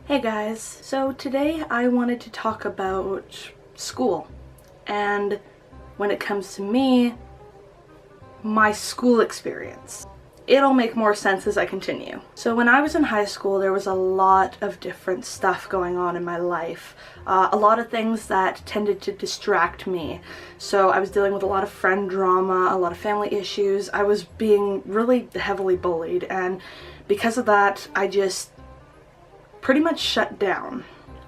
Hey guys, so today I wanted to talk about school, and when it comes to me, my school experience. It'll make more sense as I continue. So when I was in high school, there was a lot of different stuff going on in my life. A lot of things that tended to distract me. So I was dealing with a lot of friend drama, a lot of family issues. I was being really heavily bullied, and because of that, I just pretty much shut down.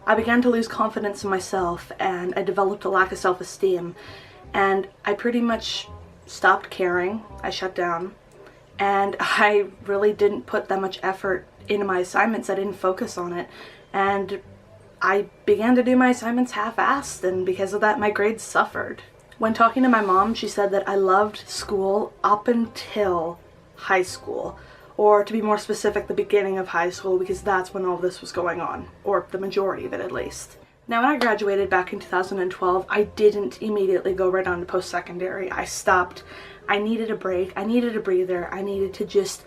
I began to lose confidence in myself, and I developed a lack of self-esteem, and I pretty much stopped caring. I shut down, and I really didn't put that much effort into my assignments. I didn't focus on it, and I began to do my assignments half-assed, and because of that my grades suffered. When talking to my mom, she said that I loved school up until high school. Or to be more specific, the beginning of high school, because that's when all this was going on, or the majority of it at least. Now when I graduated back in 2012, I didn't immediately go right on to post-secondary. I stopped. I needed a break, I needed a breather, I needed to just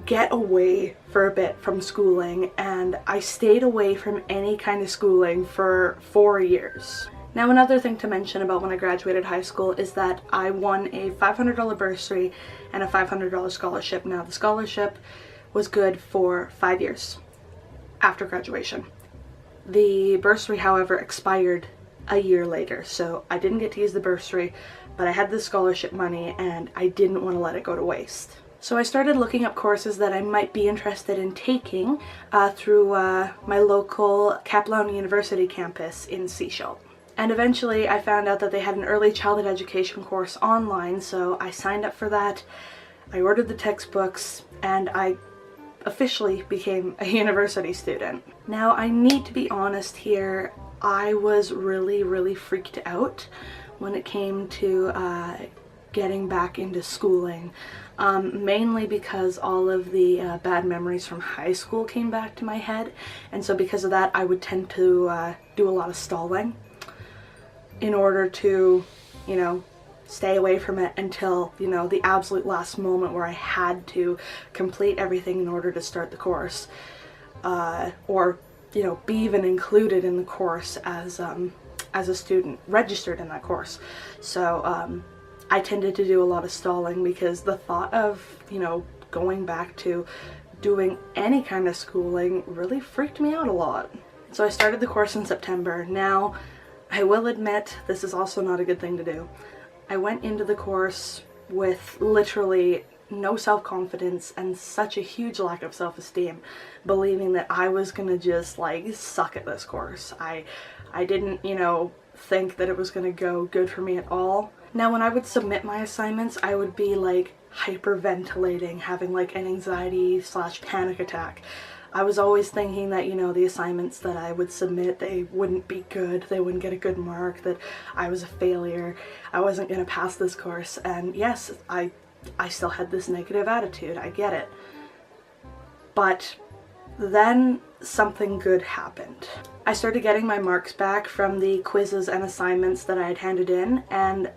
get away for a bit from schooling, and I stayed away from any kind of schooling for 4 years. Now another thing to mention about when I graduated high school is that I won a $500 bursary and a $500 scholarship. Now the scholarship was good for 5 years after graduation. The bursary, however, expired a year later, so I didn't get to use the bursary, but I had the scholarship money and I didn't want to let it go to waste. So I started looking up courses that I might be interested in taking through my local Capilano University campus in Seashell. And eventually I found out that they had an early childhood education course online, so I signed up for that. I ordered the textbooks, and I officially became a university student. Now I need to be honest here, I was really freaked out when it came to getting back into schooling. Mainly because all of the bad memories from high school came back to my head, and so because of that I would tend to do a lot of stalling in order to, stay away from it until, the absolute last moment where I had to complete everything in order to start the course, or, be even included in the course as a student, registered in that course. So I tended to do a lot of stalling because the thought of, going back to doing any kind of schooling really freaked me out a lot. So I started the course in September. Now, I will admit, this is also not a good thing to do. I went into the course with literally no self-confidence and such a huge lack of self-esteem, believing that I was gonna just suck at this course. I didn't, think that it was gonna go good for me at all. Now when I would submit my assignments, I would be hyperventilating, having an anxiety/panic attack. I was always thinking that, the assignments that I would submit, they wouldn't be good, they wouldn't get a good mark, that I was a failure, I wasn't going to pass this course, and yes, I still had this negative attitude, I get it. But then something good happened. I started getting my marks back from the quizzes and assignments that I had handed in, and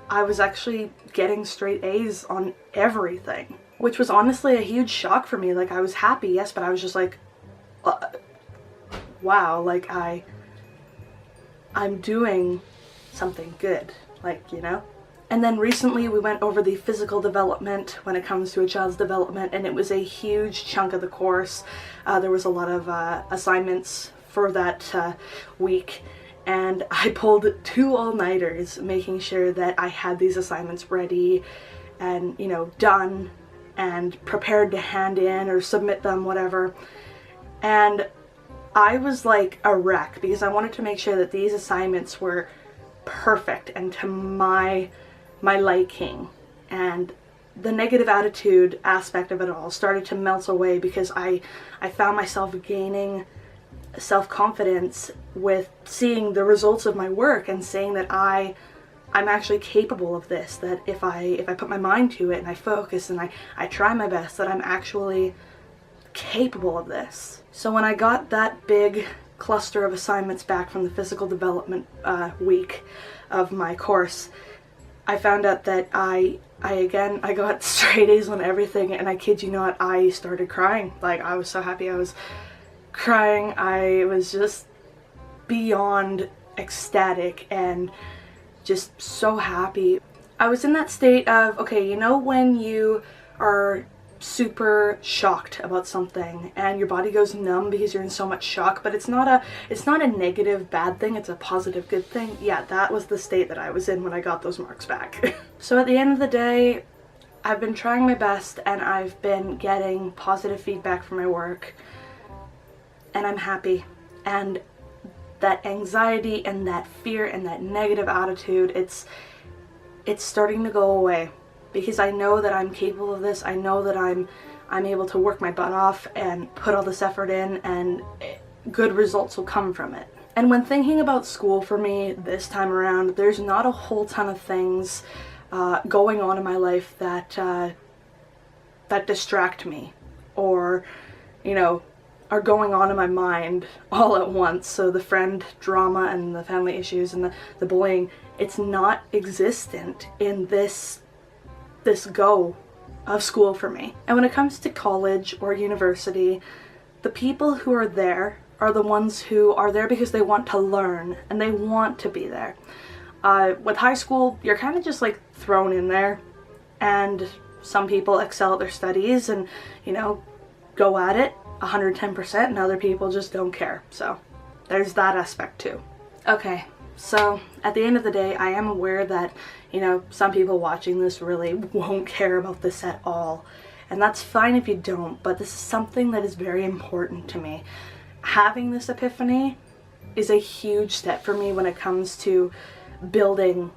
I was actually getting straight A's on everything, which was honestly a huge shock for me. I was happy, yes, but I was just wow, I'm doing something good, And then recently we went over the physical development when it comes to a child's development, and it was a huge chunk of the course. There was a lot of assignments for that week, and I pulled 2 all-nighters making sure that I had these assignments ready and, done and prepared to hand in or submit them, whatever. And I was like a wreck because I wanted to make sure that these assignments were perfect and to my liking. And the negative attitude aspect of it all started to melt away because I found myself gaining self-confidence with seeing the results of my work and saying that I'm actually capable of this, that if I put my mind to it and I focus and I try my best, that I'm actually capable of this. So when I got that big cluster of assignments back from the physical development week of my course, I found out that I got straight A's on everything, and I kid you not, I started crying. I was so happy. I was crying. I was just beyond ecstatic and just so happy. I was in that state of, okay, you know when you are super shocked about something and your body goes numb because you're in so much shock, but it's not a negative bad thing, it's a positive good thing. Yeah, that was the state that I was in when I got those marks back. So at the end of the day, I've been trying my best and I've been getting positive feedback from my work, and I'm happy. And that anxiety and that fear and that negative attitude, it's starting to go away, because I know that I'm capable of this. I know that I'm able to work my butt off and put all this effort in, and good results will come from it. And when thinking about school for me this time around, there's not a whole ton of things going on in my life that distract me, or, you know, are going on in my mind all at once. So the friend drama and the family issues and the bullying, it's not existent in this go of school for me. And when it comes to college or university, the people who are there are the ones who are there because they want to learn and they want to be there. With high school, you're kind of just like thrown in there, and some people excel at their studies and, you know, go at it 110%, and other people just don't care. So there's that aspect too. Okay, so at the end of the day, I am aware that, you know, some people watching this really won't care about this at all, and that's fine if you don't, but this is something that is very important to me. Having this epiphany is a huge step for me when it comes to building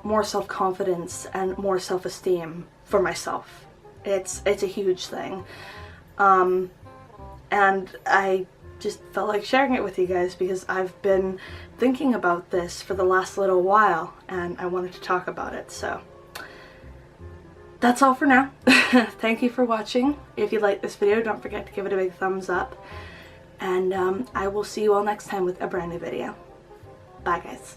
more self-confidence and more self-esteem for myself. It's a huge thing. And I just felt like sharing it with you guys because I've been thinking about this for the last little while and I wanted to talk about it. So that's all for now. Thank you for watching. If you like this video, don't forget to give it a big thumbs up. And I will see you all next time with a brand new video. Bye guys.